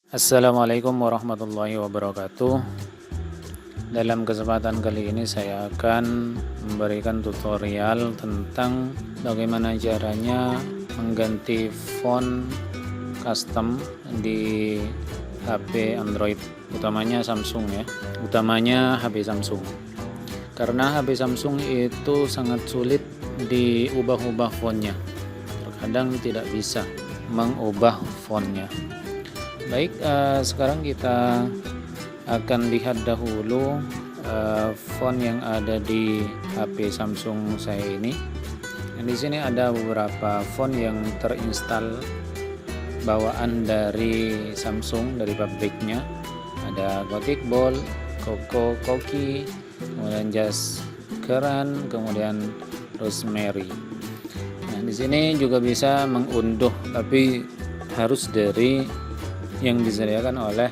Assalamualaikum warahmatullahi wabarakatuh. Dalam kesempatan kali ini saya akan memberikan tutorial tentang bagaimana caranya mengganti font custom di HP Android, utamanya Samsung ya, utamanya HP Samsung. Karena HP Samsung itu sangat sulit diubah-ubah fontnya. Terkadang tidak bisa mengubah fontnya. Baik, sekarang kita akan lihat dahulu font yang ada di HP Samsung saya ini. Di sini ada beberapa font yang terinstal bawaan dari Samsung, dari pabriknya. Ada Gothic Bold, Coco Koki, kemudian Just Keren, kemudian Rosemary. Nah, di sini juga bisa mengunduh, tapi harus dari yang disediakan oleh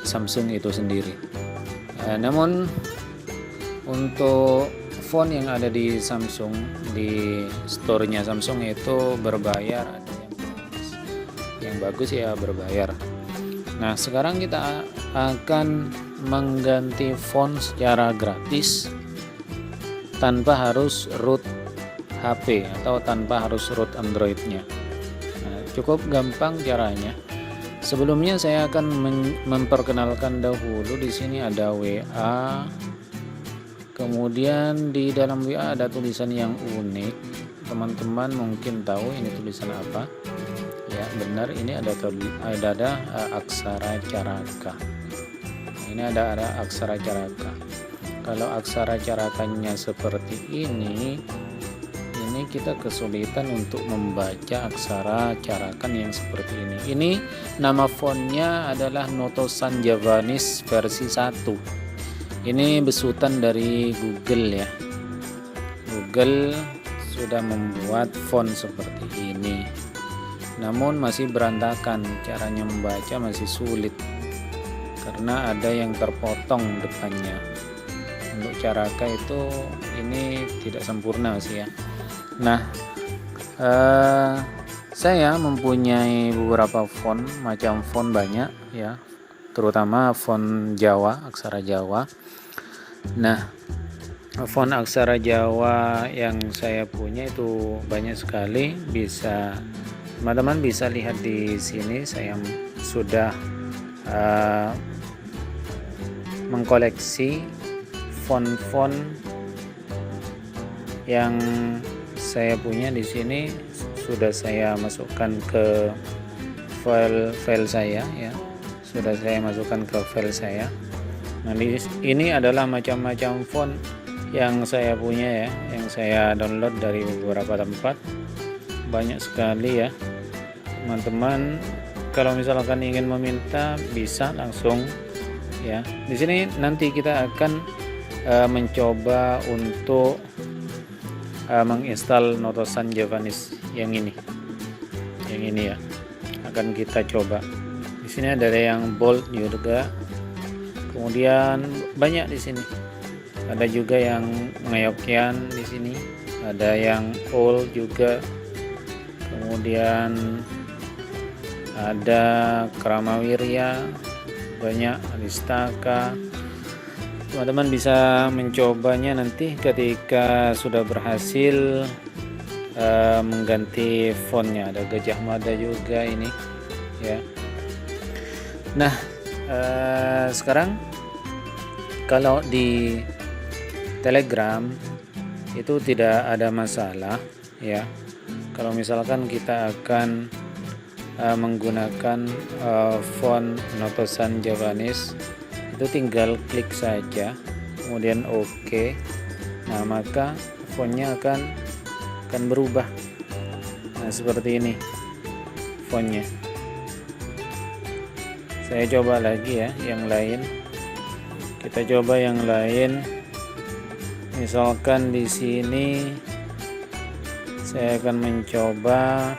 Samsung itu sendiri. Namun untuk font yang ada di Samsung, di store-nya Samsung itu berbayar, ada yang bagus ya berbayar. Nah, sekarang kita akan mengganti font secara gratis tanpa harus root HP atau tanpa harus root Android-nya. Nah, cukup gampang caranya. Sebelumnya saya akan memperkenalkan dahulu. Di sini ada WA. Kemudian di dalam WA ada tulisan yang unik. Teman-teman mungkin tahu ini tulisan apa? Ya, benar, ini ada aksara caraka. Ini ada aksara caraka. Kalau aksara carakanya seperti ini kita kesulitan untuk membaca aksara carakan yang seperti ini. Ini nama fontnya adalah Notosan Javanese versi 1. Ini besutan dari Google ya. Google sudah membuat font seperti ini. Namun masih berantakan, caranya membaca masih sulit karena ada yang terpotong depannya. Untuk caraka itu ini tidak sempurna sih ya. Nah, saya mempunyai beberapa font, macam font banyak ya, terutama font Jawa, aksara Jawa. Nah, font aksara Jawa yang saya punya itu banyak sekali. Teman-teman bisa lihat di sini, saya sudah mengkoleksi font-font yang saya punya. Di sini sudah saya masukkan ke file saya ya. Sudah saya masukkan ke file saya. Nah, ini adalah macam-macam font yang saya punya ya, yang saya download dari beberapa tempat. Banyak sekali ya. Teman-teman kalau misalkan ingin meminta bisa langsung ya. Di sini nanti kita akan mencoba untuk menginstal Notosan Javanese yang ini ya, akan kita coba. Di sini ada yang bold juga, kemudian banyak di sini. Ada juga yang Ngayokian di sini, ada yang old juga, kemudian ada Kramawirya, banyak Alistaka. Teman-teman bisa mencobanya nanti ketika sudah berhasil mengganti fontnya. Ada Gajah Mada juga ini ya. Nah, sekarang kalau di Telegram itu tidak ada masalah ya. Kalau misalkan kita akan menggunakan font Notosan Javanese, itu tinggal klik saja kemudian OK. Nah, maka fontnya akan berubah. Nah, seperti ini fontnya. Saya coba lagi ya yang lain. Kita coba yang lain. Misalkan di sini saya akan mencoba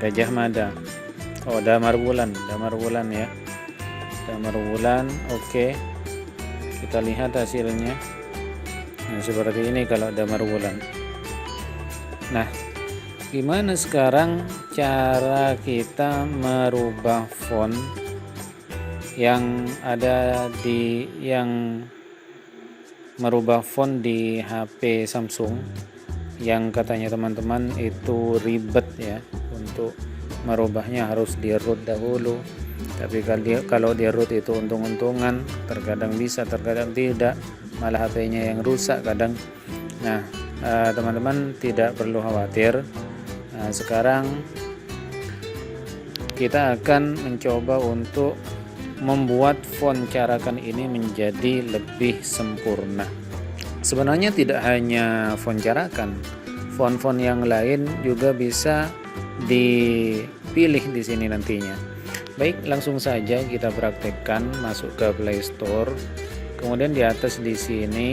Gajah Mada. Oh, Damar Wulan ya. Damar Wulan, oke. Kita lihat hasilnya. Nah, seperti ini kalau Damar Wulan. Nah, Gimana sekarang cara kita merubah font yang ada di merubah font di HP Samsung yang katanya teman-teman itu ribet ya, untuk merubahnya harus di root dahulu. Tapi kalau di root itu untung-untungan, terkadang bisa terkadang tidak, malah HP-nya yang rusak kadang. Nah teman-teman tidak perlu khawatir. Sekarang kita akan mencoba untuk membuat font carakan ini menjadi lebih sempurna. Sebenarnya tidak hanya font carakan, font-font yang lain juga bisa dipilih di sini nantinya. Baik, langsung saja kita praktekkan. Masuk ke Play Store, kemudian di atas di sini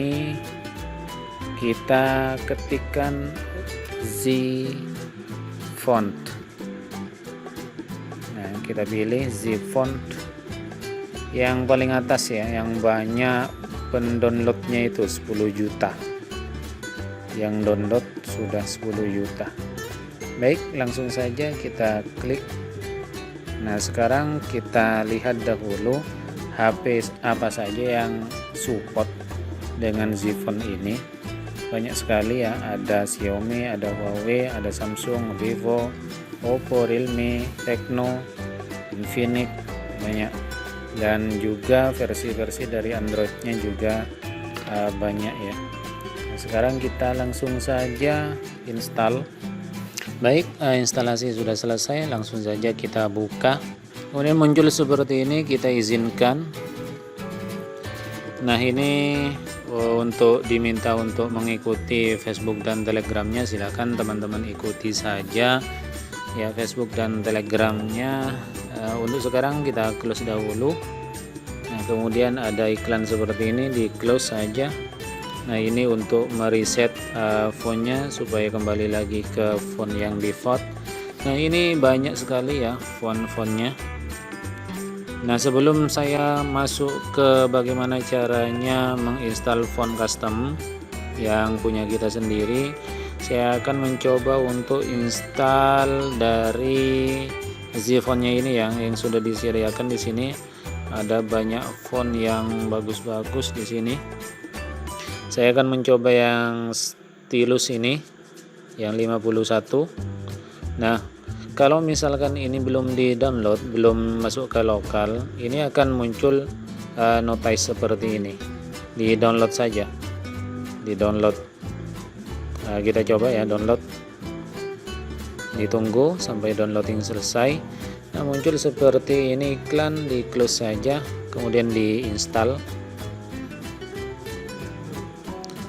kita ketikkan Z Font. Nah, kita pilih Z Font yang paling atas ya, yang banyak pendownloadnya itu 10 juta. Yang download sudah 10 juta. Baik, langsung saja kita klik. Nah, sekarang kita lihat dahulu HP apa saja yang support dengan Z Font ini. Banyak sekali ya, ada Xiaomi, ada Huawei, ada Samsung, Vivo, Oppo, Realme, Tecno, Infinix, banyak. Dan juga versi-versi dari Androidnya juga banyak ya. Nah, sekarang kita langsung saja install. Baik, instalasi sudah selesai, langsung saja kita buka. Kemudian muncul seperti ini, kita izinkan. Nah, ini untuk diminta untuk mengikuti Facebook dan Telegramnya, silakan teman-teman ikuti saja ya Facebook dan Telegramnya. Untuk sekarang kita close dahulu. Nah, kemudian ada iklan seperti ini, di close saja. Nah, ini untuk mereset fontnya supaya kembali lagi ke font yang default. Nah, ini banyak sekali ya font-fontnya. Nah, sebelum saya masuk ke bagaimana caranya menginstal font custom yang punya kita sendiri, saya akan mencoba untuk install dari Z fontnya ini yang sudah disediakan di sini. Ada banyak font yang bagus-bagus di sini. Saya akan mencoba yang stylus ini, yang 51. Nah, kalau misalkan ini belum di-download, belum masuk ke lokal, ini akan muncul notice seperti ini. Di-download saja. Di-download. Kita coba ya download. Ditunggu sampai downloading selesai. Nah, muncul seperti ini iklan, di-close saja, kemudian di-install.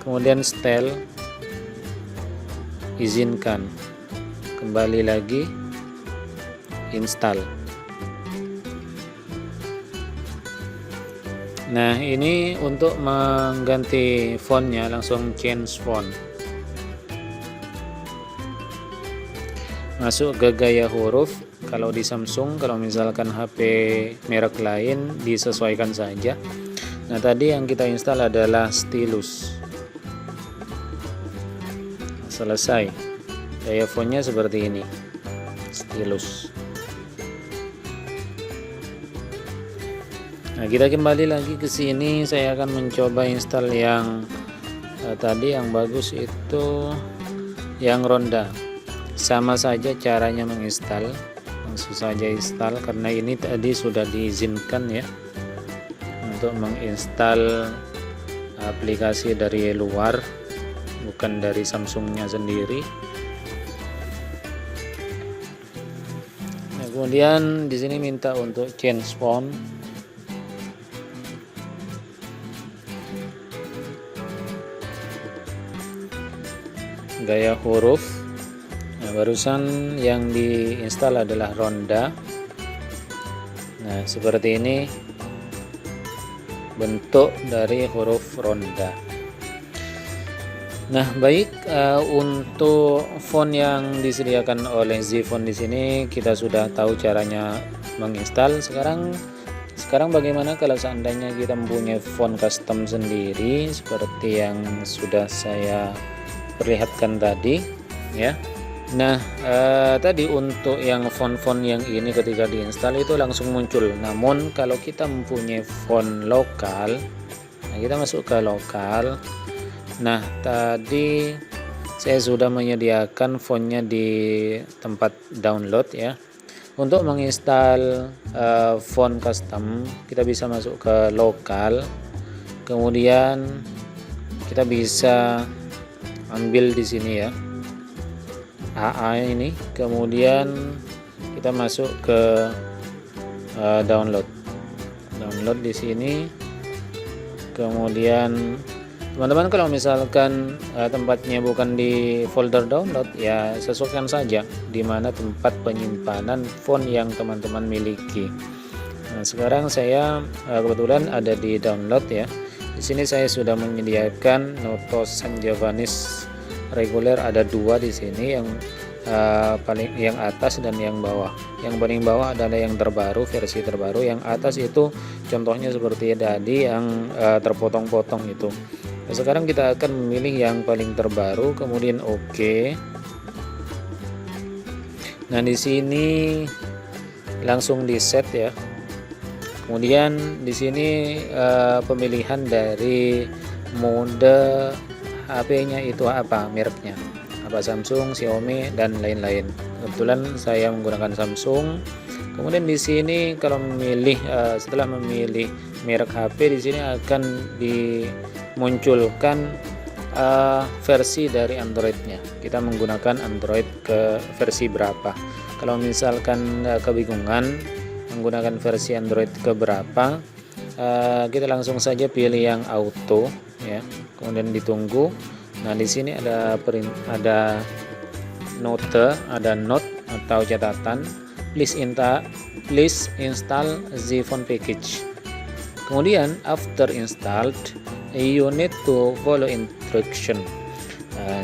Kemudian setel, izinkan. Kembali lagi, install. Nah, ini untuk mengganti fontnya, langsung change font. Masuk ke gaya huruf. Kalau di Samsung, kalau misalkan HP merek lain disesuaikan saja. Nah, tadi yang kita install adalah stylus. Selesai. Gaya fontnya seperti ini, stylus. Nah, kita kembali lagi ke sini. Saya akan mencoba install yang tadi yang bagus itu yang ronda. Sama saja caranya menginstal, langsung saja install karena ini tadi sudah diizinkan ya untuk menginstal aplikasi dari luar, bukan dari Samsungnya sendiri. Nah, kemudian di sini minta untuk change font. Gaya huruf. Nah, barusan yang diinstal adalah ronda. Nah, seperti ini bentuk dari huruf ronda. Nah, baik, untuk font yang disediakan oleh Z Font di sini kita sudah tahu caranya menginstal. Sekarang bagaimana kalau seandainya kita mempunyai font custom sendiri seperti yang sudah saya perlihatkan tadi ya. Nah, tadi untuk yang font-font yang ini ketika diinstal itu langsung muncul. Namun kalau kita mempunyai font lokal, nah kita masuk ke lokal. Nah, tadi saya sudah menyediakan fontnya di tempat download ya. Untuk menginstal font custom, kita bisa masuk ke lokal. Kemudian kita bisa ambil di sini ya. AA ini, kemudian kita masuk ke download di sini. Kemudian teman-teman kalau misalkan tempatnya bukan di folder download ya sesuaikan saja di mana tempat penyimpanan font yang teman-teman miliki. Nah, sekarang saya kebetulan ada di download ya. Di sini saya sudah menyediakan Notosan Javanese reguler, ada dua di sini, yang yang atas dan yang bawah. Yang paling bawah adalah yang terbaru, versi terbaru. Yang atas itu contohnya seperti tadi yang terpotong-potong itu. Nah, sekarang kita akan memilih yang paling terbaru, kemudian oke. Nah, di sini langsung di set ya. Kemudian di sini pemilihan dari mode HP-nya itu apa, mereknya apa, Samsung, Xiaomi dan lain-lain. Kebetulan saya menggunakan Samsung. Kemudian di sini kalau memilih setelah memilih merek HP, di sini akan dimunculkan versi dari Android-nya. Kita menggunakan Android ke versi berapa. Kalau misalkan kebingungan menggunakan versi Android ke berapa, kita langsung saja pilih yang auto ya, kemudian ditunggu. Nah, di sini ada note atau catatan, please install the phone package. Kemudian after installed you need to follow instruction.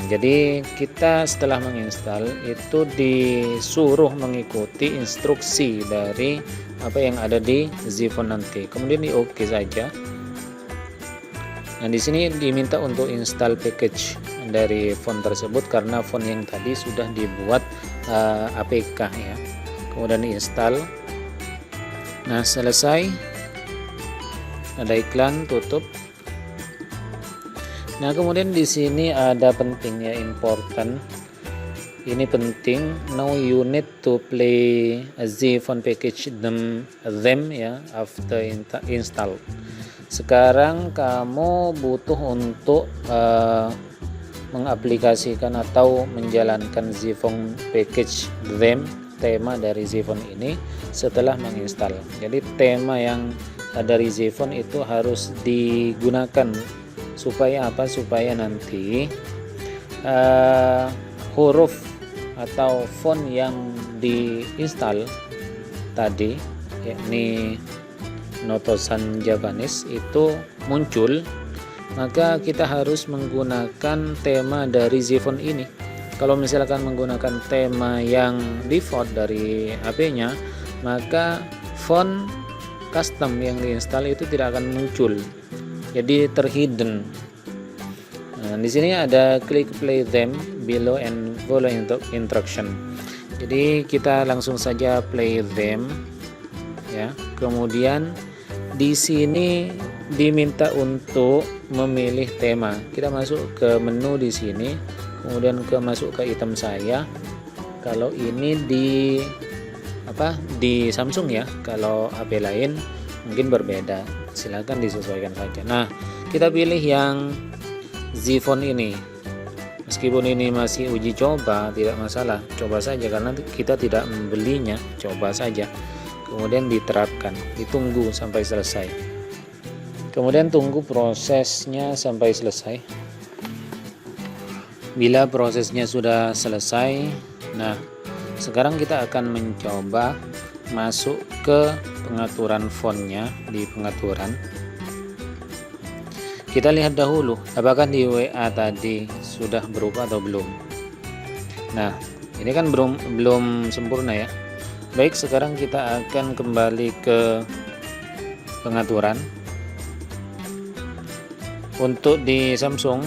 Jadi kita setelah menginstal itu disuruh mengikuti instruksi dari apa yang ada di Zphone nanti. Kemudian di oke saja. Nah, di sini diminta untuk install package dari font tersebut karena font yang tadi sudah dibuat APK ya. Kemudian install. Nah, selesai. Ada iklan, tutup. Nah, kemudian di sini ada pentingnya, important. Ini penting. Now you need to play the phone package them ya after install. Sekarang kamu butuh untuk mengaplikasikan atau menjalankan Zphone package tema dari Zphone ini setelah menginstal. Jadi tema yang dari Zphone itu harus digunakan supaya apa? Supaya nanti huruf atau font yang diinstal tadi, yakni Notosan Javanese itu muncul, maka kita harus menggunakan tema dari Zphone ini. Kalau misalkan menggunakan tema yang default dari HP-nya, maka font custom yang diinstal itu tidak akan muncul, jadi terhidden. Nah, di sini ada klik play them below and follow instruction. Jadi kita langsung saja play them ya. Kemudian di sini diminta untuk memilih tema. Kita masuk ke menu di sini, kemudian masuk ke item saya. Kalau ini di Samsung ya, kalau HP lain mungkin berbeda, silahkan disesuaikan saja. Nah, kita pilih yang Zphone ini. Meskipun ini masih uji coba, tidak masalah, coba saja karena kita tidak membelinya, coba saja. Kemudian diterapkan, ditunggu sampai selesai. Kemudian tunggu prosesnya sampai selesai. Bila prosesnya sudah selesai, nah sekarang kita akan mencoba masuk ke pengaturan fontnya. Di pengaturan kita lihat dahulu apakah di WA tadi sudah berubah atau belum. Nah, ini kan belum sempurna ya. Baik, sekarang kita akan kembali ke pengaturan. Untuk di Samsung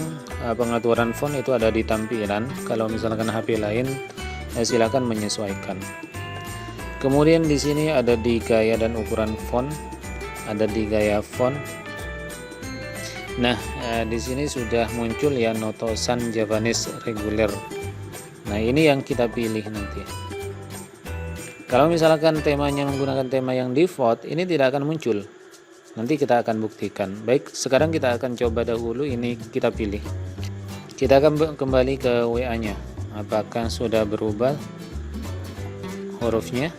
pengaturan font itu ada di tampilan. Kalau misalkan HP lain silakan menyesuaikan. Kemudian di sini ada di gaya dan ukuran font, ada di gaya font. Nah, di sini sudah muncul ya Noto-san Javanese reguler. Nah, ini yang kita pilih nanti. Kalau misalkan temanya menggunakan tema yang default, ini tidak akan muncul. Nanti kita akan buktikan. Baik, sekarang kita akan coba dahulu ini kita pilih. Kita akan kembali ke WA-nya. Apakah sudah berubah hurufnya?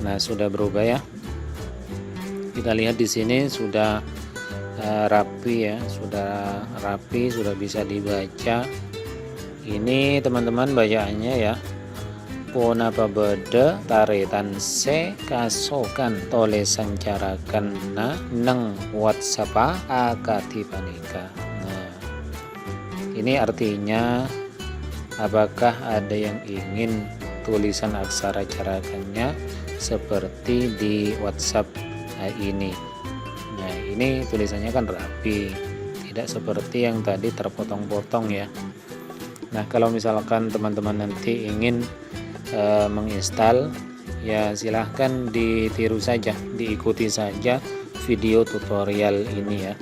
Nah, sudah berubah ya. Kita lihat di sini sudah rapi ya, sudah rapi, sudah bisa dibaca. Ini teman-teman bacaannya ya. Ponapa beda taretan se kasokan tole sancarakan na neng WhatsApp akati panika. Nah, ini artinya apakah ada yang ingin tulisan aksara carakannya seperti di WhatsApp ini. Nah, ini tulisannya kan rapi, tidak seperti yang tadi terpotong-potong ya. Nah, kalau misalkan teman-teman nanti ingin menginstal, ya silahkan ditiru saja, diikuti saja video tutorial ini ya.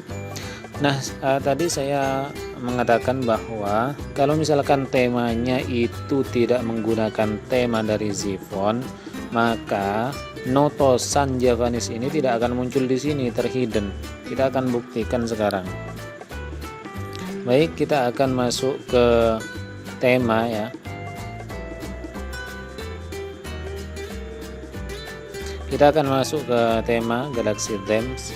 Nah, tadi saya mengatakan bahwa kalau misalkan temanya itu tidak menggunakan tema dari Zifon, maka Noto-san Javanese ini tidak akan muncul di sini, terhidden. Kita akan buktikan sekarang. Baik, kita akan masuk ke tema ya. Kita akan masuk ke tema Galaxy Themes.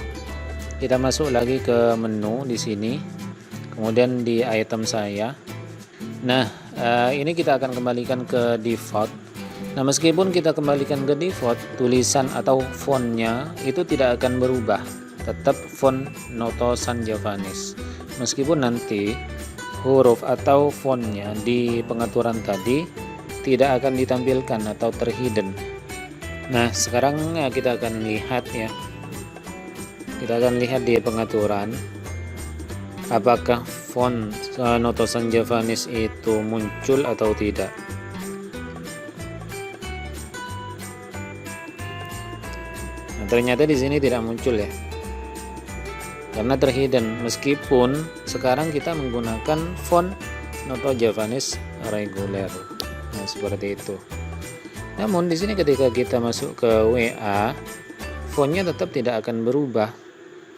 Kita masuk lagi ke menu di sini. Kemudian di item saya. Nah, ini kita akan kembalikan ke default. Nah, meskipun kita kembalikan ke default, tulisan atau fontnya itu tidak akan berubah. Tetap font Noto-san Javanese. Meskipun nanti huruf atau fontnya di pengaturan tadi tidak akan ditampilkan atau terhidden. Nah, sekarang kita akan lihat ya. Kita akan lihat di pengaturan apakah font Noto-san Javanese itu muncul atau tidak. Nah, ternyata di sini tidak muncul ya. Karena terhidden, meskipun sekarang kita menggunakan font Noto Javanese reguler. Nah, seperti itu. Namun di sini ketika kita masuk ke WA, fontnya tetap tidak akan berubah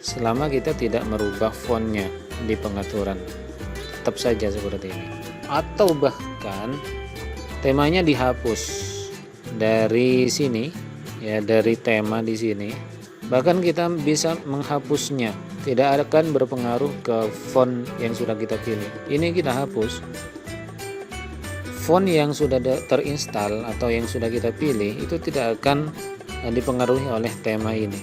selama kita tidak merubah fontnya di pengaturan. Tetap saja seperti ini. Atau bahkan temanya dihapus dari sini ya, dari tema di sini. Bahkan kita bisa menghapusnya, tidak akan berpengaruh ke font yang sudah kita pilih. Ini kita hapus. Font yang sudah terinstall atau yang sudah kita pilih itu tidak akan dipengaruhi oleh tema ini.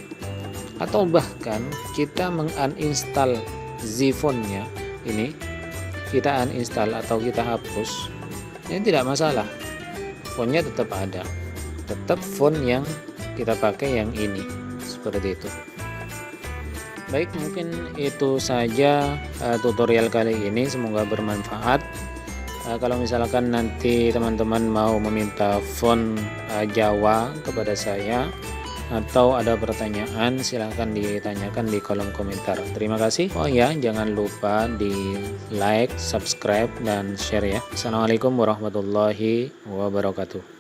Atau bahkan kita menguninstall Zifonnya ini, kita uninstall atau kita hapus, ini tidak masalah. Fontnya tetap ada, tetap font yang kita pakai yang ini, seperti itu. Baik, mungkin itu saja tutorial kali ini, semoga bermanfaat. Kalau misalkan nanti teman-teman mau meminta font Jawa kepada saya atau ada pertanyaan, silahkan ditanyakan di kolom komentar. Terima kasih. Oh ya, jangan lupa di like, subscribe, dan share ya. Assalamualaikum warahmatullahi wabarakatuh.